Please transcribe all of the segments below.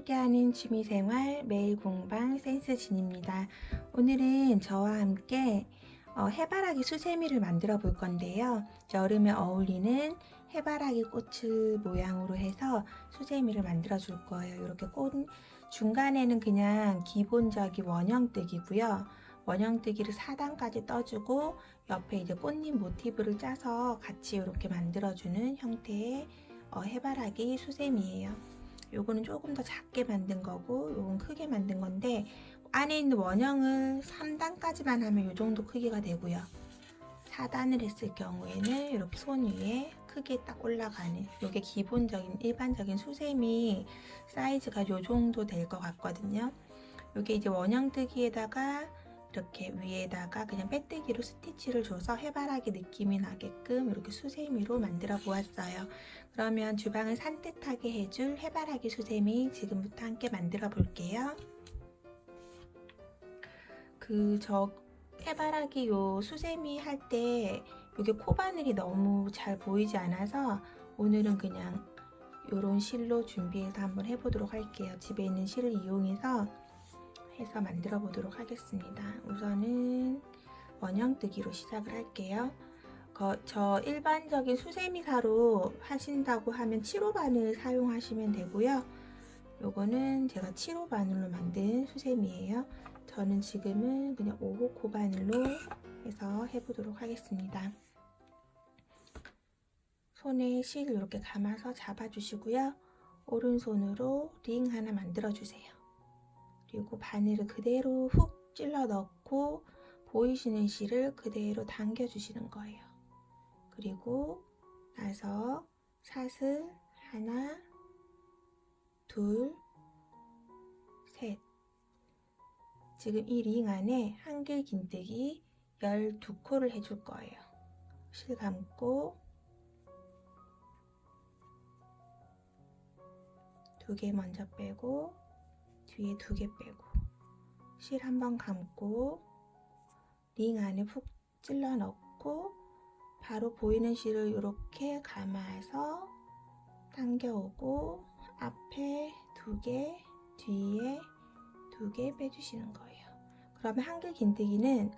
함께하는 취미생활 매일 공방 센스진입니다. 오늘은 저와 함께 해바라기 수세미를 만들어 볼 건데요. 여름에 어울리는 해바라기 꽃을 모양으로 해서 수세미를 만들어 줄 거예요. 이렇게 꽃 중간에는 그냥 기본적인 원형뜨기고요. 원형뜨기를 4단까지 떠주고 옆에 이제 꽃잎 모티브를 짜서 같이 이렇게 만들어주는 형태의 해바라기 수세미예요. 요거는 조금 더 작게 만든 거고 요건 크게 만든 건데 안에 있는 원형을 3단까지만 하면 요 정도 크기가 되고요. 4단을 했을 경우에는 이렇게 손 위에 크게 딱 올라가는 요게 기본적인 일반적인 수세미 사이즈가 요 정도 될 것 같거든요. 요게 이제 원형뜨기에다가 이렇게 위에다가 그냥 빼뜨기로 스티치를 줘서 해바라기 느낌이 나게끔 이렇게 수세미로 만들어 보았어요. 그러면 주방을 산뜻하게 해줄 해바라기 수세미 지금부터 함께 만들어 볼게요. 해바라기 요 수세미 할 때 요게 코바늘이 너무 잘 보이지 않아서 오늘은 그냥 요런 실로 준비해서 한번 해보도록 할게요. 집에 있는 실을 이용해서 만들어 보도록 하겠습니다. 우선은 원형뜨기로 시작을 할게요. 저 일반적인 수세미사로 하신다고 하면 7호 바늘 사용하시면 되고요. 요거는 제가 7호 바늘로 만든 수세미예요. 저는 지금은 그냥 5호 코바늘로 해서 해보도록 하겠습니다. 손에 실 이렇게 감아서 잡아주시고요. 오른손으로 링 하나 만들어주세요. 그리고 바늘을 그대로 훅 찔러 넣고 보이시는 실을 그대로 당겨주시는 거예요. 그리고 나서 사슬 하나, 둘, 셋. 지금 이 링 안에 한길 긴뜨기 12코를 해줄 거예요. 실 감고 2개 먼저 빼고 뒤에 2개 빼고 실 한번 감고 링 안에 푹 찔러 넣고 바로 보이는 실을 이렇게 감아서 당겨오고 앞에 2개, 뒤에 2개 빼주시는 거예요. 그러면 한길 긴뜨기는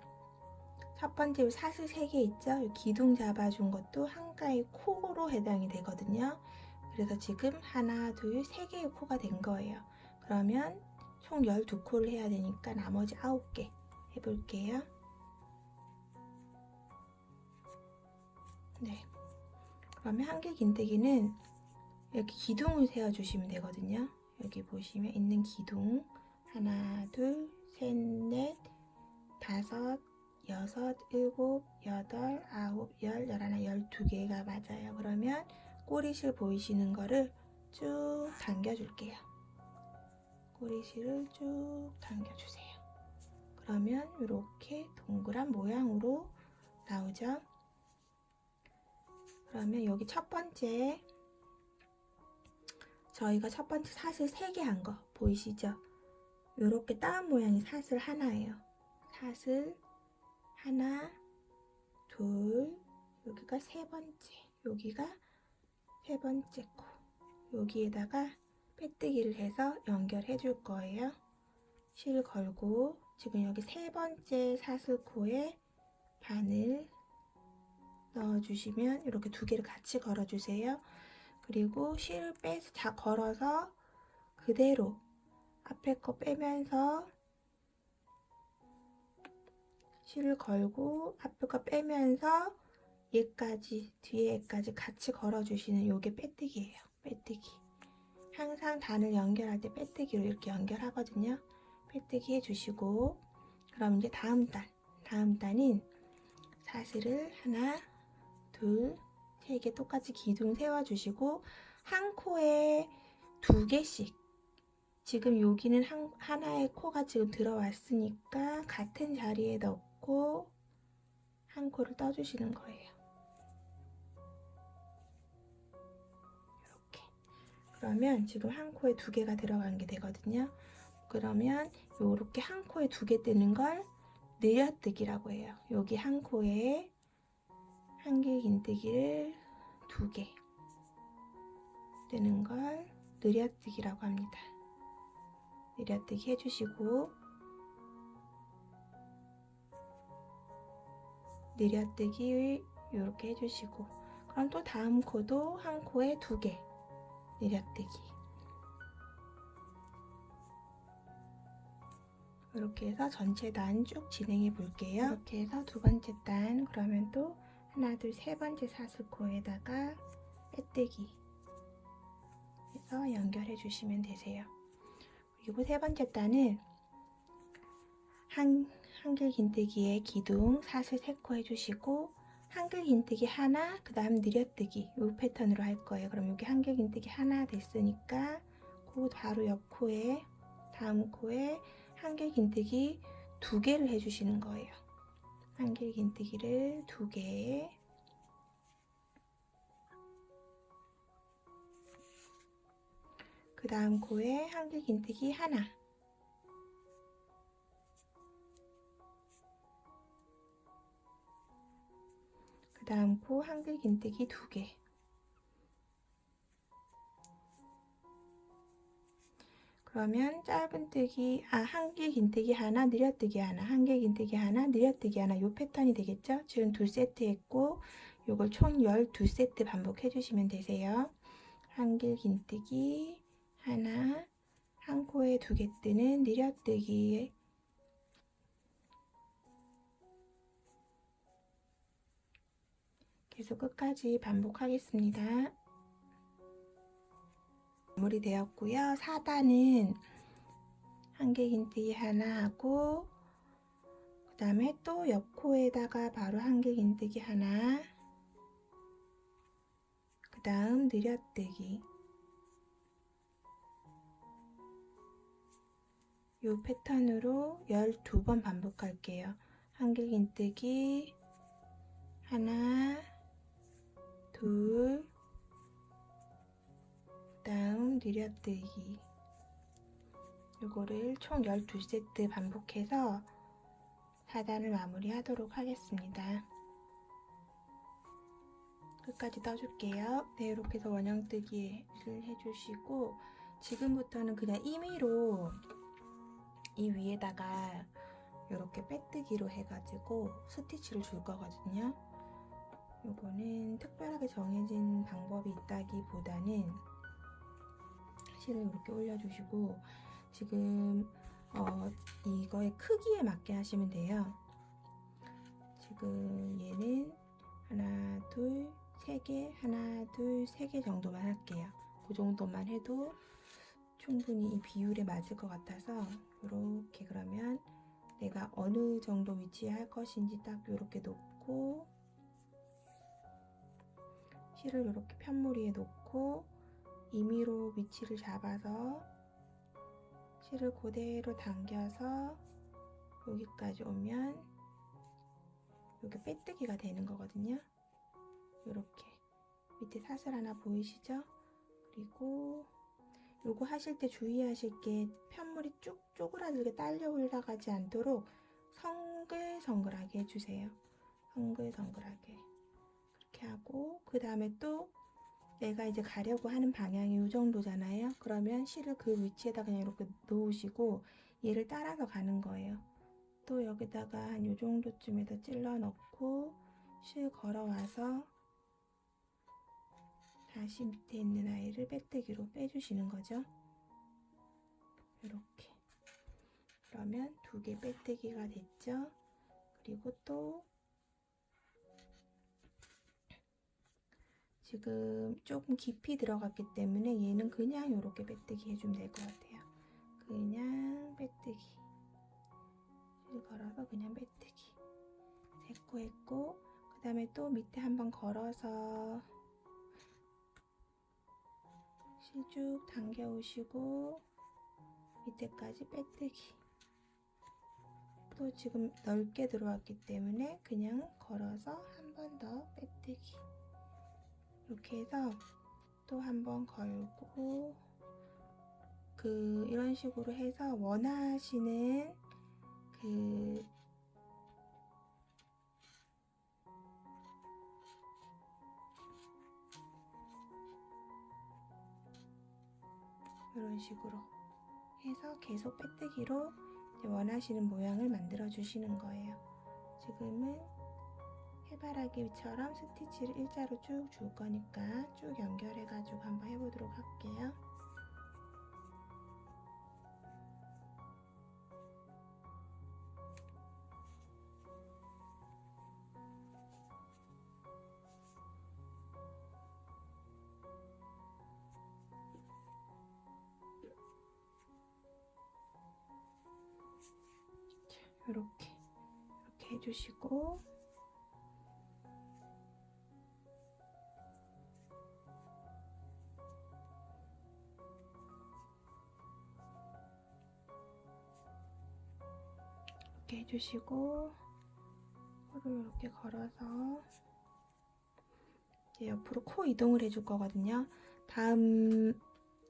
첫 번째 사슬 3개 있죠? 기둥 잡아준 것도 한가의 코로 해당이 되거든요. 그래서 지금 하나, 둘, 3개의 코가 된 거예요. 그러면 총 12코를 해야 되니까 나머지 9개 해볼게요. 네. 그러면 한길 긴뜨기는 이렇게 기둥을 세워주시면 되거든요. 여기 보시면 있는 기둥 하나, 둘, 셋, 넷, 다섯, 여섯, 일곱, 여덟, 아홉, 열, 열하나, 12개가 맞아요. 그러면 꼬리실 보이시는 거를 쭉 당겨줄게요. 꼬리실을 쭉 당겨주세요. 그러면 이렇게 동그란 모양으로 나오죠. 그러면 여기 첫 번째 저희가 첫 번째 사슬 3개 한 거 보이시죠? 이렇게 따은 모양이 사슬 하나예요. 사슬 하나, 둘, 여기가 3번째, 여기가 3번째 코. 여기에다가 빼뜨기를 해서 연결해 줄 거예요. 실 걸고 지금 여기 3번째 사슬코에 바늘 넣어주시면 이렇게 2개를 같이 걸어주세요. 그리고 실을 빼서 걸어서 그대로 앞에 거 빼면서 실을 걸고 앞에 거 빼면서 얘까지 뒤에 얘까지 같이 걸어주시는 요게 빼뜨기예요. 빼뜨기. 항상 단을 연결할 때 빼뜨기로 이렇게 연결하거든요. 빼뜨기 해주시고 그럼 이제 다음 단인 사슬을 하나, 둘, 3개 똑같이 기둥 세워주시고 한 코에 2개씩 지금 여기는 하나의 코가 지금 들어왔으니까 같은 자리에 넣고 한 코를 떠주시는 거예요. 이렇게. 그러면 지금 한 코에 2개가 들어간 게 되거든요. 그러면 이렇게 한 코에 2개 뜨는 걸 늘려뜨기라고 해요. 여기 한 코에 한길 긴뜨기를 2개 뜨는 걸 늘려뜨기라고 합니다. 내려뜨기 해주시고 내려뜨기 이렇게 해주시고, 그럼 또 다음 코도 한 코에 2개 내려뜨기. 이렇게 해서 전체 단 쭉 진행해 볼게요. 이렇게 해서 2번째 단, 그러면 또 하나, 둘, 3번째 사슬코에다가 빼뜨기 해서 연결해 주시면 되세요. 그리고 3번째 단은 한길 긴뜨기에 기둥 사슬 3코 해주시고, 한길 긴뜨기 하나, 그 다음 늘려뜨기, 이 패턴으로 할 거예요. 그럼 여기 한길 긴뜨기 하나 됐으니까 그 바로 옆 코에, 다음 코에 한길 긴뜨기 2개를 해주시는 거예요. 한길 긴뜨기를 2개, 그 다음 코에 한길 긴뜨기 하나, 그 다음 코 한길 긴뜨기 2개, 그러면 짧은뜨기, 한길 긴뜨기 하나, 늘려뜨기 하나, 한길 긴뜨기 하나, 늘려뜨기 하나, 요 패턴이 되겠죠? 지금 2세트 했고 요걸 총 12세트 반복해 주시면 되세요. 한길 긴뜨기 하나, 한 코에 2개 뜨는 늘려뜨기, 계속 끝까지 반복하겠습니다. 마무리되었고요. 4단은 한길 긴뜨기 하나 하고, 그 다음에 또 옆 코에다가 바로 한길 긴뜨기 하나, 그 다음 늘려뜨기, 이 패턴으로 12번 반복할게요. 한길 긴뜨기 하나, 둘, 그 다음 늘려뜨기, 이거를 총 12세트 반복해서 4단을 마무리 하도록 하겠습니다. 끝까지 떠줄게요. 네, 이렇게 해서 원형뜨기를 해주시고, 지금부터는 그냥 임의로 이 위에다가 이렇게 빼뜨기로 해가지고 스티치를 줄 거거든요. 요거는 특별하게 정해진 방법이 있다기보다는 실을 이렇게 올려주시고, 지금 이거의 크기에 맞게 하시면 돼요. 지금 얘는 하나, 둘, 3개, 하나, 둘, 3개 정도만 할게요. 그 정도만 해도 충분히 이 비율에 맞을 것 같아서, 이렇게, 그러면 내가 어느 정도 위치에 할 것인지 딱 이렇게 놓고, 실을 이렇게 편무리에 놓고 임의로 위치를 잡아서 실을 그대로 당겨서 여기까지 오면 이게 빼뜨기가 되는 거거든요. 이렇게 밑에 사슬 하나 보이시죠? 그리고 요거 하실 때 주의하실 게 편물이 쭉 쪼그라들게 딸려 올라가지 않도록 성글성글하게 해주세요. 성글성글하게 그렇게 하고, 그 다음에 또 내가 이제 가려고 하는 방향이 이 정도잖아요. 그러면 실을 그 위치에다 그냥 이렇게 놓으시고 얘를 따라서 가는 거예요. 또 여기다가 한 이 정도쯤에다 찔러 넣고 실 걸어와서 다시 밑에 있는 아이를 빼뜨기로 빼주시는 거죠. 이렇게. 그러면 2개 빼뜨기가 됐죠. 그리고 또 지금 조금 깊이 들어갔기 때문에 얘는 그냥 이렇게 빼뜨기 해주면 될 것 같아요. 그냥 빼뜨기, 실 걸어서 그냥 빼뜨기 3코 했고, 그 다음에 또 밑에 한번 걸어서 실 쭉 당겨 오시고 밑에까지 빼뜨기. 또 지금 넓게 들어왔기 때문에 그냥 걸어서 한 번 더 빼뜨기. 이렇게 해서 또 한 번 걸고, 이런 식으로 해서 원하시는 이런 식으로 해서 계속 빼뜨기로 이제 원하시는 모양을 만들어 주시는 거예요. 지금은 해바라기처럼 스티치를 일자로 쭉 줄 거니까 쭉 연결해 가지고 한번 해보도록 할게요. 이렇게 해주시고, 이렇게 해주시고, 코를 이렇게 걸어서 이제 옆으로 코 이동을 해줄 거거든요. 다음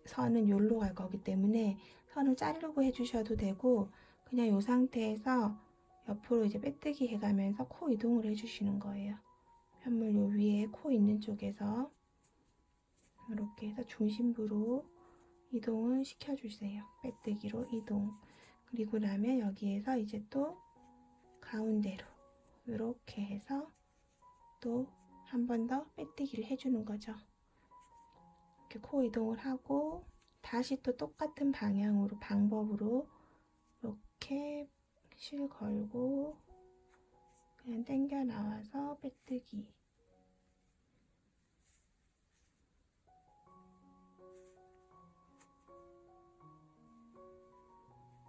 선은 여기로 갈 거기 때문에 선을 자르고 해주셔도 되고, 그냥 이 상태에서 옆으로 이제 빼뜨기 해가면서 코 이동을 해주시는 거예요. 편물 요 위에 코 있는 쪽에서 이렇게 해서 중심부로 이동을 시켜주세요. 빼뜨기로 이동. 그리고 나면 여기에서 이제 또 가운데로 이렇게 해서 또 한 번 더 빼뜨기를 해주는 거죠. 이렇게 코 이동을 하고 다시 또 똑같은 방법으로 이렇게 실 걸고 그냥 당겨 나와서 빼뜨기.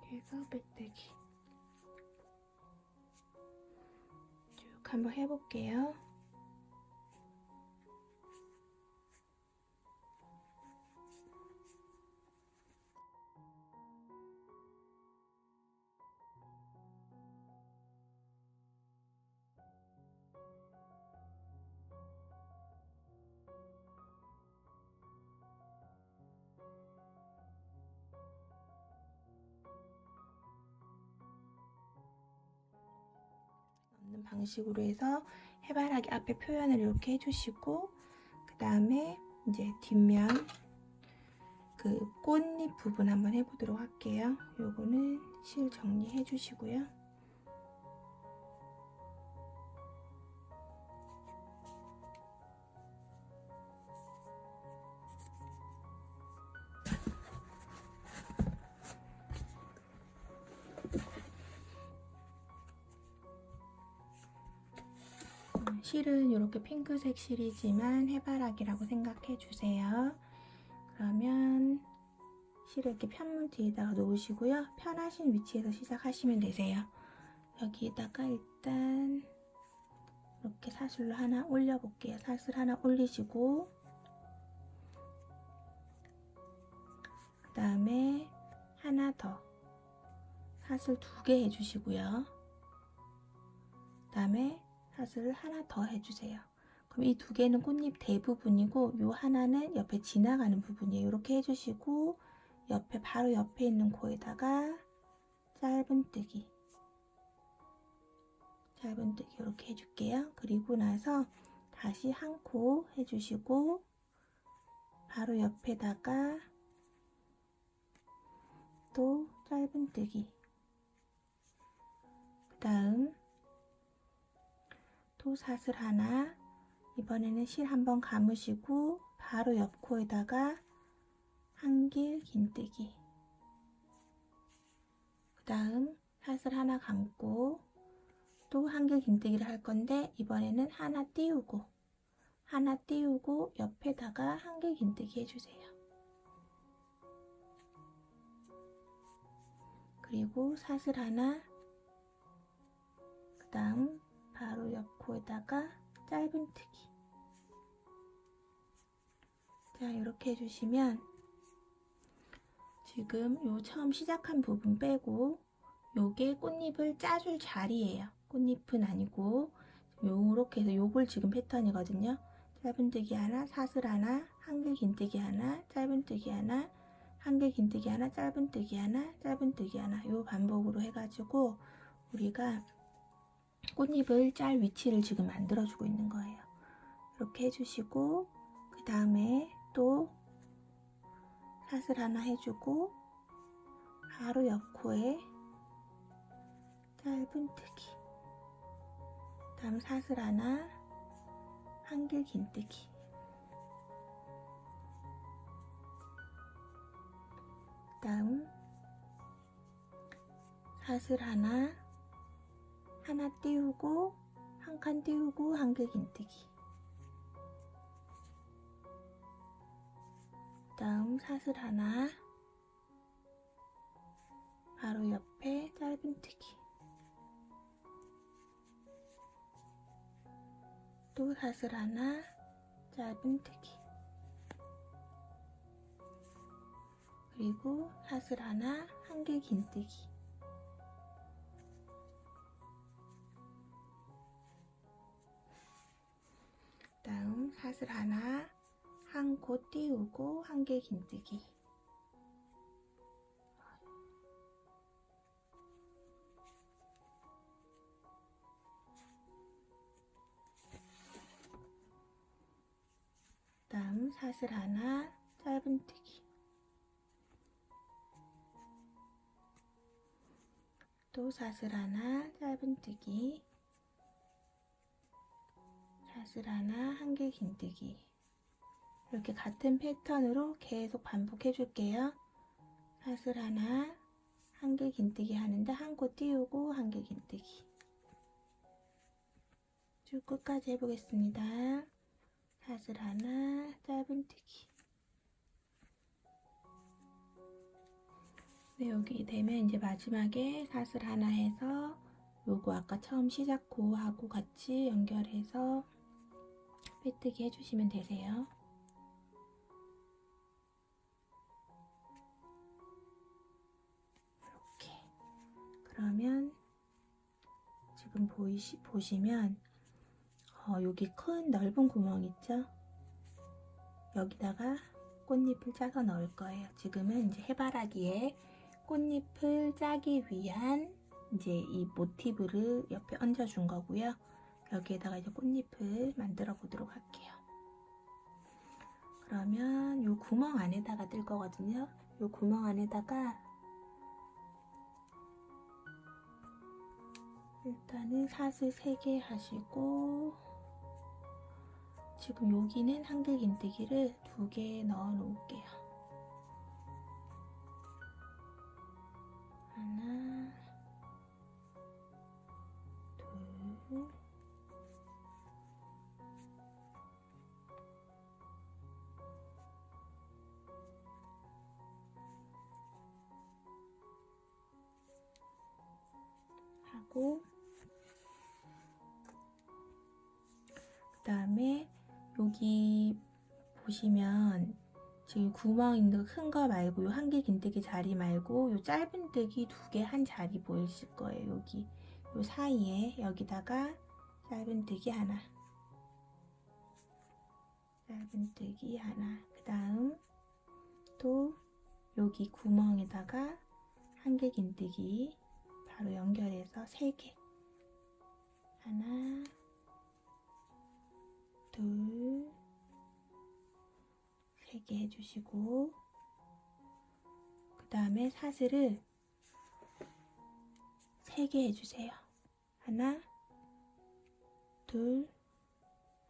이렇게 해서 빼뜨기. 쭉 한번 해볼게요. 넣는 방식으로 해서 해바라기 앞에 표현을 이렇게 해주시고, 그 다음에 이제 뒷면 그 꽃잎 부분 한번 해보도록 할게요. 요거는 실 정리해 주시고요. 실은 이렇게 핑크색 실이지만 해바라기라고 생각해 주세요. 그러면 실을 이렇게 편물 뒤에다가 놓으시고요. 편하신 위치에서 시작하시면 되세요. 여기에다가 일단 이렇게 사슬로 하나 올려 볼게요. 사슬 하나 올리시고, 그 다음에 하나 더 사슬 2개 해주시고요. 그 다음에 사슬을 하나 더 해주세요. 그럼 이 2개는 꽃잎 대부분이고 요 하나는 옆에 지나가는 부분이에요. 이렇게 해주시고, 옆에 바로 옆에 있는 코에다가 짧은뜨기 이렇게 해줄게요. 그리고 나서 다시 한 코 해주시고, 바로 옆에다가 또 짧은뜨기, 그 다음 또 사슬 하나, 이번에는 실 한번 감으시고 바로 옆 코에다가 한길 긴뜨기, 그 다음 사슬 하나 감고 또 한길 긴뜨기를 할 건데, 이번에는 하나 띄우고 옆에다가 한길 긴뜨기 해주세요. 그리고 사슬 하나, 그 다음 바로 옆 코에다가 짧은뜨기. 자, 이렇게 해주시면 지금 요 처음 시작한 부분 빼고 요게 꽃잎을 짜줄 자리예요. 꽃잎은 아니고 요렇게 해서 요걸 지금 패턴이거든요. 짧은뜨기 하나, 사슬 하나, 한길 긴뜨기 하나, 짧은뜨기 하나, 한길 긴뜨기 하나, 짧은뜨기 하나, 짧은뜨기 하나, 요 반복으로 해가지고 우리가 꽃잎을 짤 위치를 지금 만들어주고 있는 거예요. 이렇게 해주시고, 그 다음에 또 사슬 하나 해주고 바로 옆 코에 짧은뜨기, 다음 사슬 하나, 한길 긴뜨기, 다음 사슬 하나 띄우고 한 칸 띄우고 한길 긴뜨기, 다음 사슬 하나, 바로 옆에 짧은뜨기, 또 사슬 하나, 짧은뜨기, 그리고 사슬 하나, 한길 긴뜨기, 다음 사슬 하나, 한 코 띄우고 한길 긴뜨기, 다음 사슬 하나, 짧은뜨기, 또 사슬 하나, 짧은뜨기, 사슬 하나, 한길 긴뜨기. 이렇게 같은 패턴으로 계속 반복해 줄게요. 사슬 하나, 한길 긴뜨기 하는데 한 코 띄우고 한길 긴뜨기, 쭉 끝까지 해보겠습니다. 사슬 하나, 짧은뜨기. 네, 여기 되면 이제 마지막에 사슬 하나 해서 요거 아까 처음 시작 코하고 같이 연결해서 빼뜨기 해주시면 되세요. 이렇게. 그러면 지금 보시면 여기 큰 넓은 구멍 있죠? 여기다가 꽃잎을 짜서 넣을 거예요. 지금은 이제 해바라기에 꽃잎을 짜기 위한 이제 이 모티브를 옆에 얹어 준 거고요. 여기에다가 이제 꽃잎을 만들어 보도록 할게요. 그러면 요 구멍 안에다가 뜰 거거든요. 요 구멍 안에다가 일단은 사슬 3개 하시고, 지금 여기는 한길 긴뜨기를 2개 넣어 놓을게요. 하나, 둘, 하고, 그 다음에 여기 보시면 지금 구멍 있는 큰 거 말고 요 한길 긴뜨기 자리 말고 요 짧은뜨기 2개 한 자리 보이실 거예요. 여기 요 사이에 여기다가 짧은뜨기 하나, 짧은뜨기 하나, 그 다음 또 여기 구멍에다가 한길 긴뜨기 바로 연결해서 3개, 하나, 둘, 3개 해주시고, 그 다음에 사슬을 3개 해주세요. 하나, 둘,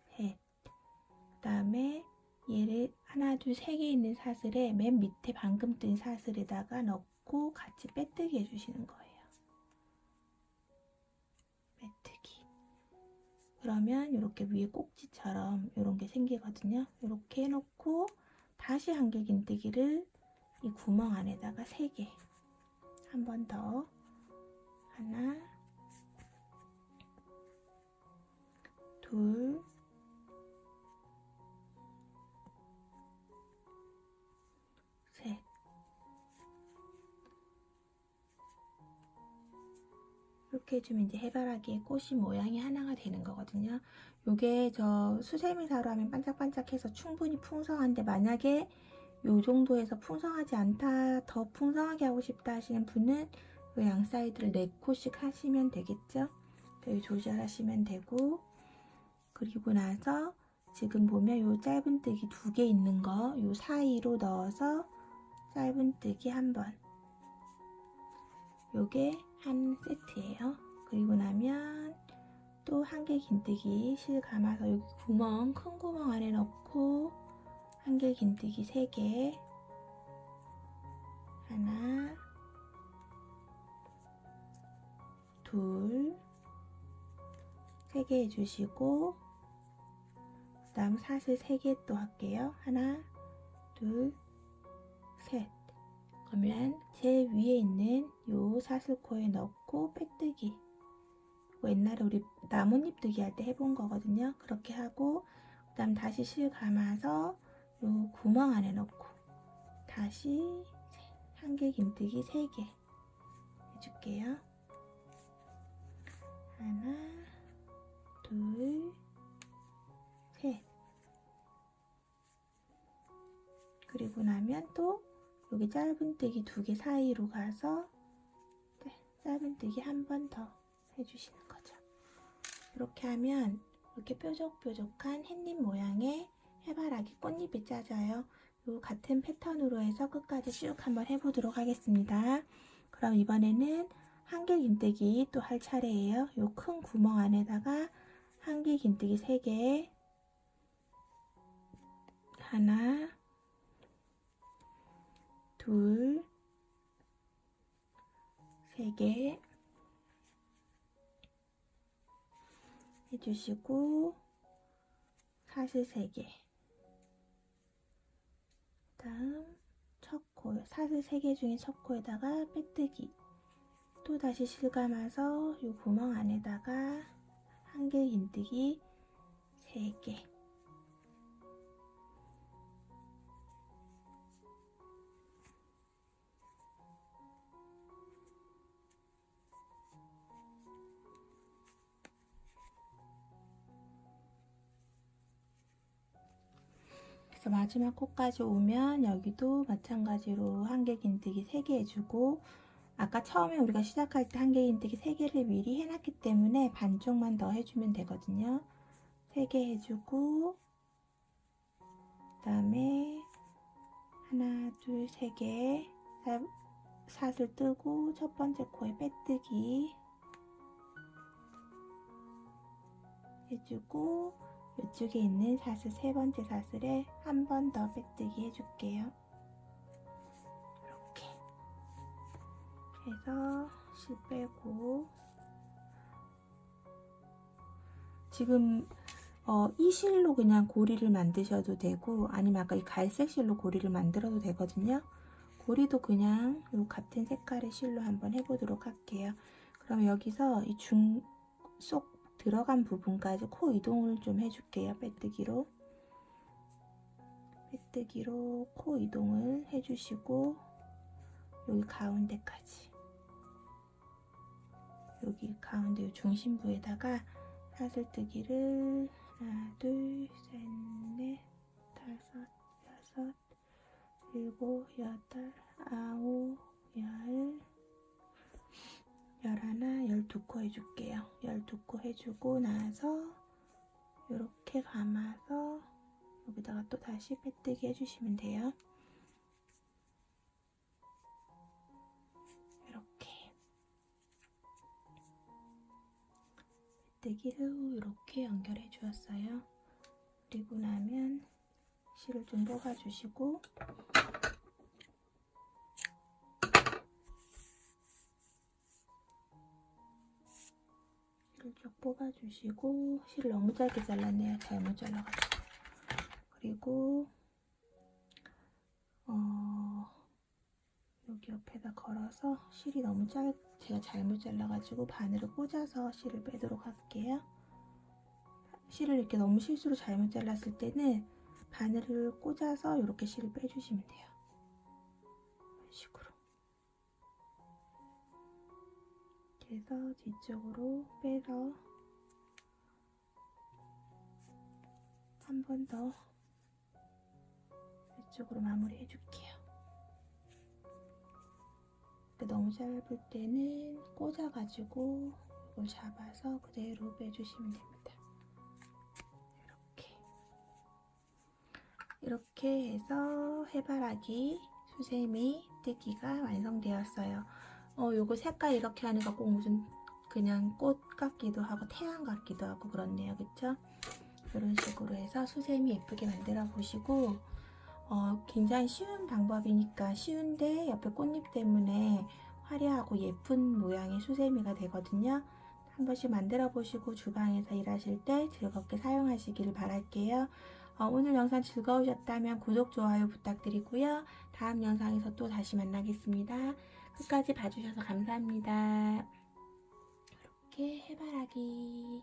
셋. 그 다음에 얘를 하나, 둘, 3개 있는 사슬에 맨 밑에 방금 뜬 사슬에다가 넣고 같이 빼뜨기 해주시는 거예요. 빼뜨기. 그러면 이렇게 위에 꼭지처럼 이런 게 생기거든요. 이렇게 해놓고 다시 한길 긴뜨기를 이 구멍 안에다가 3개, 한 번 더, 하나, 둘, 셋. 이렇게 해주면 이제 해바라기의 꽃이 모양이 하나가 되는 거거든요. 요게 저 수세미사로 하면 반짝반짝해서 충분히 풍성한데, 만약에 요 정도에서 풍성하지 않다, 더 풍성하게 하고 싶다 하시는 분은 요 양 사이드를 4코씩 하시면 되겠죠. 여기 조절하시면 되고, 그리고 나서 지금 보면 요 짧은뜨기 2개 있는 거 요 사이로 넣어서 짧은뜨기 한 번, 요게 한 세트예요. 그리고 나면 또 한길 긴뜨기 실 감아서 여기 구멍, 큰 구멍 안에 넣고 한길 긴뜨기 3개, 하나, 둘, 3개 해주시고, 그 다음 사슬 3개 또 할게요. 하나, 둘, 셋. 그러면 제일 위에 있는 요 사슬코에 넣고 빼뜨기. 옛날에 우리 나뭇잎 뜨기 할 때 해본 거거든요. 그렇게 하고, 그 다음 다시 실 감아서 요 구멍 안에 넣고 다시 한길 긴뜨기 3개 해줄게요. 하나, 둘, 셋. 그리고 나면 또 여기 짧은뜨기 2개 사이로 가서 짧은뜨기 한 번 더 해주시는 거죠. 이렇게 하면 이렇게 뾰족뾰족한 햇잎 모양의 해바라기 꽃잎이 짜져요. 요 같은 패턴으로 해서 끝까지 쭉 한번 해보도록 하겠습니다. 그럼 이번에는 한길 긴뜨기 또 할 차례예요. 요 큰 구멍 안에다가 한길 긴뜨기 3개, 하나, 둘, 3개 해주시고 사슬 3개, 다음 첫 코, 사슬 3개 중에 첫 코에다가 빼뜨기, 또 다시 실 감아서 이 구멍 안에다가 한길 긴뜨기 3개, 그래서 마지막 코까지 오면 여기도 마찬가지로 한길 긴뜨기 3개 해주고, 아까 처음에 우리가 시작할 때 한길 긴뜨기 3개를 미리 해놨기 때문에 반쪽만 더 해주면 되거든요. 3개 해주고, 그 다음에 하나, 둘, 3개 사슬 뜨고 첫 번째 코에 빼뜨기 해주고, 이쪽에 있는 사슬 세 번째 사슬에 한 번 더 빼뜨기 해줄게요. 이렇게 해서 실 빼고, 지금 이 실로 그냥 고리를 만드셔도 되고, 아니면 아까 이 갈색 실로 고리를 만들어도 되거든요. 고리도 그냥 이 같은 색깔의 실로 한번 해보도록 할게요. 그럼 여기서 이 속 들어간 부분까지 코 이동을 좀 해줄게요. 빼뜨기로 코 이동을 해주시고, 여기 가운데까지, 여기 가운데 중심부에다가 사슬뜨기를 하나, 둘, 셋, 넷, 다섯, 여섯, 일곱, 여덟, 아홉, 열, 11, 12코 해줄게요. 12코 해주고 나서 이렇게 감아서 여기다가 또 다시 빼뜨기 해주시면 돼요. 이렇게 빼뜨기로 이렇게 연결해 주었어요. 그리고 나면 실을 좀 뽑아 주시고, 쭉 뽑아주시고, 실을 너무 짧게 잘랐네요. 잘못 잘라가지고. 그리고 여기 옆에다 걸어서 실이 너무 제가 잘못 잘라가지고 바늘을 꽂아서 실을 빼도록 할게요. 실을 이렇게 너무 실수로 잘못 잘랐을 때는 바늘을 꽂아서 이렇게 실을 빼주시면 돼요. 이런 식으로. 그래서 뒤쪽으로 빼서 한 번 더 이쪽으로 마무리 해줄게요. 너무 짧을 때는 꽂아가지고 이걸 잡아서 그대로 빼주시면 됩니다. 이렇게 해서 해바라기 수세미 뜨기가 완성되었어요. 요거 색깔 이렇게 하니까 꼭 무슨 그냥 꽃 같기도 하고 태양 같기도 하고 그렇네요. 그쵸? 이런 식으로 해서 수세미 예쁘게 만들어 보시고, 굉장히 쉬운 방법이니까 쉬운데 옆에 꽃잎 때문에 화려하고 예쁜 모양의 수세미가 되거든요. 한 번씩 만들어 보시고 주방에서 일하실 때 즐겁게 사용하시기를 바랄게요. 오늘 영상 즐거우셨다면 구독, 좋아요 부탁드리고요. 다음 영상에서 또 다시 만나겠습니다. 끝까지 봐주셔서 감사합니다. 이렇게 해바라기